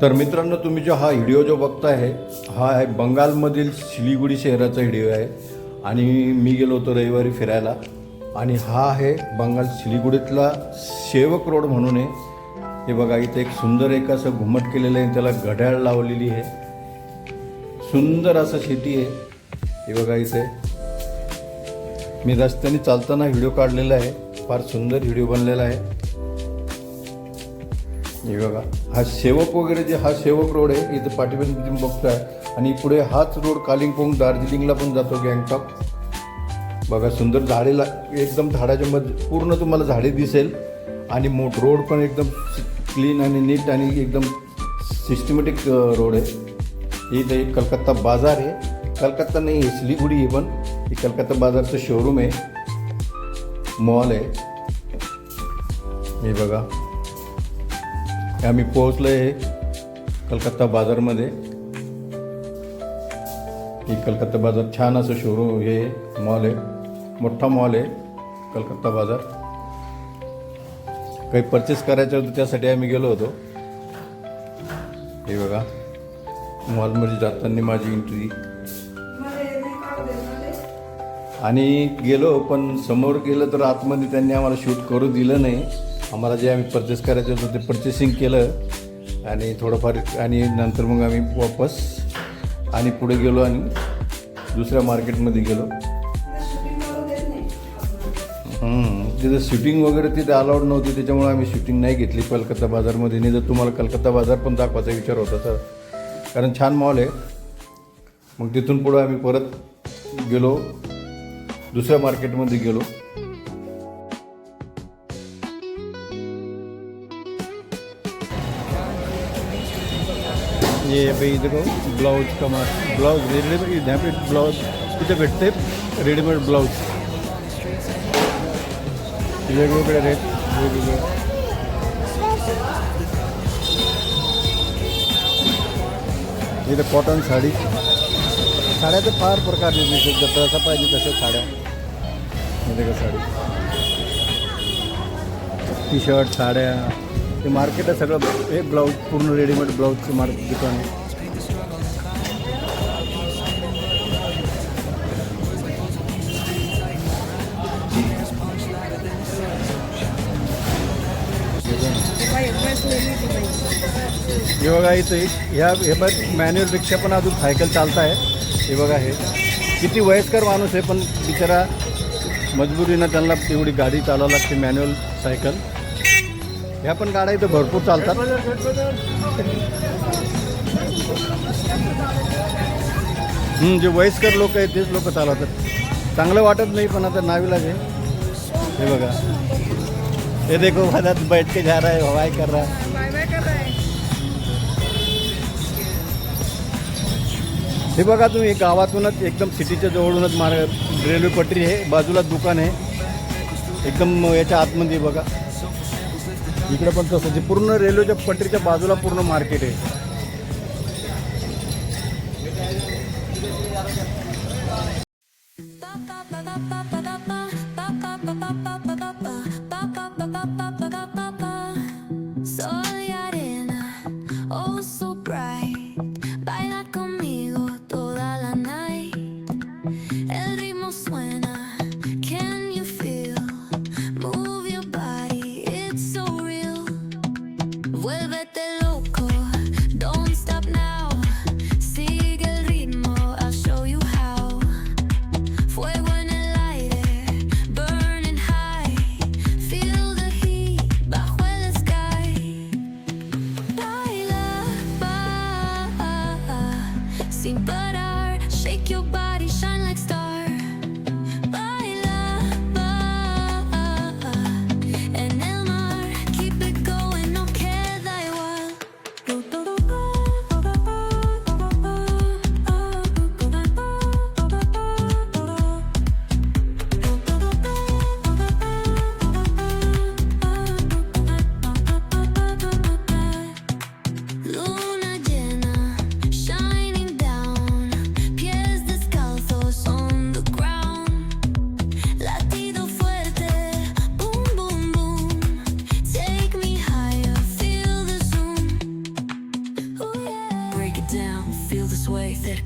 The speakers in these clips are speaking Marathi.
तर मित्रांनो, तुम्ही जो हा व्हिडिओ जो बघताय हा आहे बंगालमधील सिलिगुडी शहराचा व्हिडिओ आहे. आणि मी गेलो होतो रविवारी फिरायला. आणि हा आहे बंगाल सिलिगुडीतला सेवक रोड म्हणून आहे. हे बघा, इथे एक सुंदर एक असं घुमट केलेलं आहे, त्याला घड्याळ लावलेली आहे. सुंदर असं सिटी आहे. हे बघा, इथे मी रस्त्याने चालताना व्हिडिओ काढलेला आहे. फार सुंदर व्हिडिओ बनलेला आहे. हे बघा, हा सेवक वगैरे जे हा सेवक रोड आहे, इथे पाठीमागे तुम्ही बघताय. आणि पुढे हाच रोड कालिंपोंग दार्जिलिंगला पण जातो, गँगटॉक. बघा, सुंदर झाडेला एकदम झाडाच्या मध्ये पूर्ण तुम्हाला झाडे दिसेल. आणि रोड पण एकदम क्लीन आणि नीट आणि एकदम सिस्टमॅटिक रोड आहे. इथे एक कलकत्ता बाजार आहे. कलकत्ता नाही आहे, सिलिगुडी आहे, पण हे कलकत्ता बाजारचं शोरूम आहे, मॉल आहे. हे बघा, आम्ही पोहोचलो आहे कलकत्ता बाजारमध्ये. ही कलकत्ता बाजार छान असं शोरूम, हे मॉल आहे, मोठा मॉल आहे कलकत्ता बाजार. काही परचेस करायचं होतं, त्यासाठी आम्ही गेलो होतो. हे बघा, मॉलमध्ये जाताना माझी एंट्री. आणि गेलो, पण समोर गेलं तर आतमध्ये त्यांनी आम्हाला शूट करू दिलं नाही. आम्हाला जे आम्ही परचेस करायचं होतं ते परचेसिंग केलं आणि थोडंफार, आणि नंतर मग आम्ही वापस आणि पुढे गेलो आणि दुसऱ्या मार्केटमध्ये गेलो. तिथं शूटिंग वगैरे तिथे अलाउड नव्हती, त्याच्यामुळे आम्ही शूटिंग नाही घेतली कलकत्ता बाजारमध्ये. नाही तर तुम्हाला कलकत्ता बाजार पण दाखवायचा विचार होता तर, कारण छान मॉल आहे. मग तिथून पुढं आम्ही परत गेलो, दुसऱ्या मार्केटमध्ये गेलो. ये भाई देखो, ब्लाउज का ब्लाउज रेडीमेड, यहाँ पे ब्लाउज तिथे भेटते रेडीमेड ब्लाउज. वेगवेगळे रेट, वेगवेगळे. इथे कॉटन साडी, साड्या तर फार प्रकार दिसतात, जसं पाहिजे तशा साड्या. हे का साडी, टी शर्ट, साड्या. हे मार्केट आहे सगळं. हे ब्लाऊज पूर्ण रेडीमेड ब्लाऊजचं मार्केट दुकान आहे. हे बघा, इथे हे बघ मॅन्युअल रिक्षा पण अजून सायकल चालत आहे. हे बघा, हे किती वयस्कर माणूस आहे, पण बिचारा मजबुरीनं त्यांना तेवढी गाडी चालवावी लागते, मॅन्युअल सायकल. ह्या पण गाड्या इथं भरपूर चालतात. जे वयस्कर लोक आहेत तेच लोक चालवतात. चांगलं वाटत नाही, पण आता नावीलाज आहे. हे बघा, हे देखो, भारत बैठ के जा रहा है, हवाई कर रहा है. हे बघा, तुम्ही गावातूनच एकदम सिटीच्या जवळूनच रेल्वे पटरी आहे, बाजूला दुकान आहे एकदम याच्या आतमध्ये. बघा, इकडे पण तसंच, पूर्ण रेल्वेच्या पटरीच्या बाजूला पूर्ण मार्केट आहे.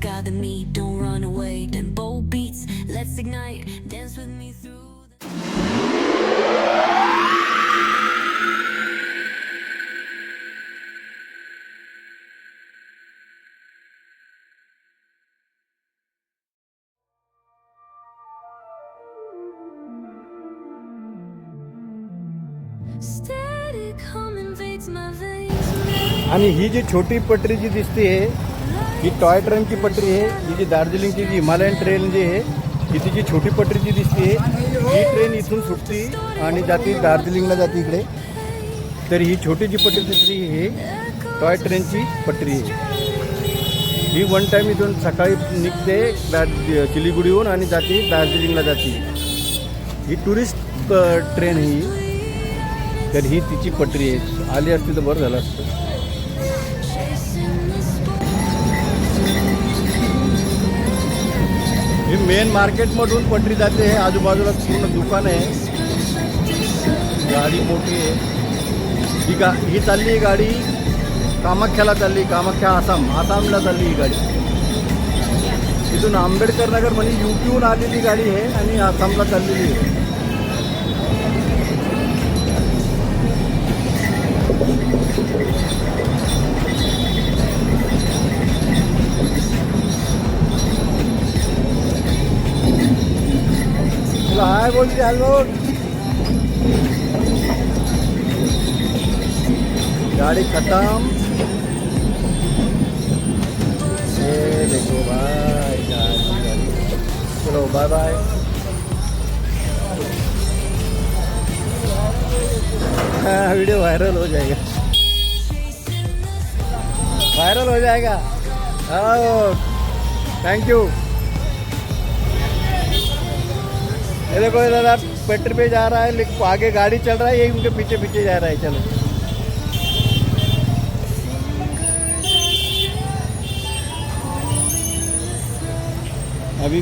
gather me, don't run away. Then bold beats, let's ignite, dance with me through. Static hum invades my veins. आणि ही जी छोटी पटरी जी दिसते ही टॉय ट्रेनची पटरी आहे. ही जी दार्जिलिंगची जी हिमालयन ट्रेन जी आहे ही तिची छोटी पटरी जी दिसते ही ट्रेन इथून सुटती आणि जाती दार्जिलिंगला जाते इकडे. तर ही छोटी जी पटरी दिसली ही टॉय ट्रेनची पटरी आहे. ही वन टाईम इथून सकाळी निघते सिलिगुडीहून आणि जाते दार्जिलिंगला जाते. ही टुरिस्ट ट्रेन ही. तर ही तिची पटरी आहे. आली असती तर बरं झालं असतं. ही मेन मार्केटमधून पटरी जाते आहे. आजूबाजूला पूर्ण दुकान आहे. गाडी मोठी आहे. ही चालली ही गाडी कामाख्याला चालली. कामाख्या आसामला चालली ही गाडी. इथून आंबेडकर नगर म्हणजे UPहून आलेली गाडी आहे आणि आसामला चाललेली आहे. हाय बोलते हॅलो. गाड़ी खत्म. ये देखो भाई गाड़ी. चलो बाय बाय. हाँ वीडियो वायरल हो जाएगा. वायरल हो जाएगा. Thank you. ये देखो ये दादा पेट्रोल पे जा रहा है लेकिन आगे गाड़ी चल रहा है. ये उनके पीछे पीछे जा रहा है. चलो अभी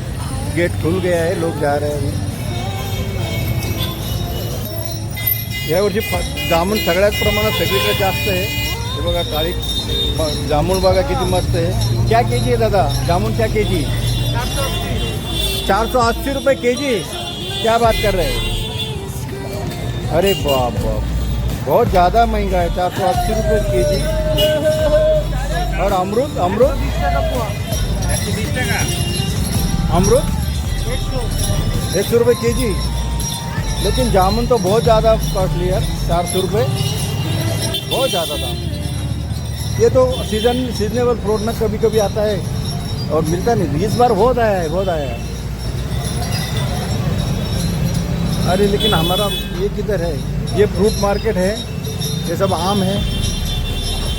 गेट खुल गया है. लोग जा रहे हैं. अभी यावर्षी जामून सगळ्याच प्रमाणात सगळीकडे जास्त आहे. हे बघा काळी जामून बघा किती मस्त आहे. क्या केजी है दादा जामुन? क्या केजी? 480 रुपये केजी. क्या बात कर रहे हैं? अरे बाप बाप बहुत ज़्यादा महंगा है. 480 रुपये केजी. और अमरूद अमरूद 100 रुपये केजी. लेकिन जामुन तो बहुत ज़्यादा कॉस्टली है. 400 रुपये बहुत ज़्यादा दाम. ये तो सीजनेबल फ्रूट ना कभी कभी आता है और मिलता नहीं. इस बार बहुत आया है. अरे लेकिन हमारा ये किधर है? ये फ्रूट मार्केट है. ये सब आम है.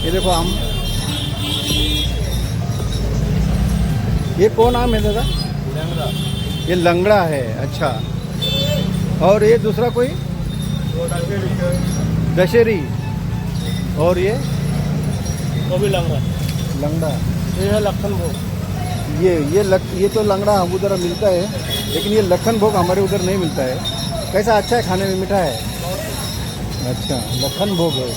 ये देखो आम. ये कौन आम है दादा? लंगड़ा. ये लंगड़ा है. अच्छा. और ये दूसरा कोई दशहरी. और ये वो भी लंगड़ा. ये है लखन भोग. ये तो लंगड़ा हम उधर मिलता है लेकिन ये लखन भोग हमारे उधर नहीं मिलता है. कैसा? अच्छा है खाने में? मीठा है. अच्छा लखन भोग है.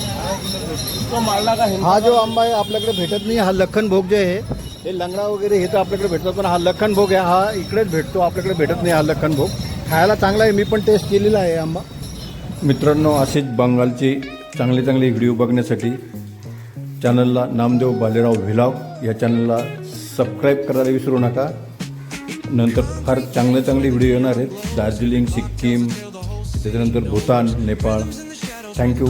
तो मालदा का हा जो आंबा आहे आपल्याकडे भेटत नाही. हा लखन भोग जे आहे हे लंगडा वगैरे हे तर आपल्याकडे भेटतात पण हा लखन भोग आहे हा इकडेच भेटतो. आपल्याकडे भेटत नाही हा लखन भोग. खायला चांगला आहे. मी पण टेस्ट केलेला आहे आंबा. मित्रांनो असेच बंगालचे चांगले चांगले व्हिडिओ बघण्यासाठी चॅनलला नामदेव बालेराव व्हिलॉग या चॅनलला सबस्क्राईब करायला विसरू नका. नंतर फार चांगले चांगले व्हिडिओ येणार आहेत. दार्जिलिंग, सिक्कीम, त्याच्यानंतर भूतान, नेपाळ. थँक्यू.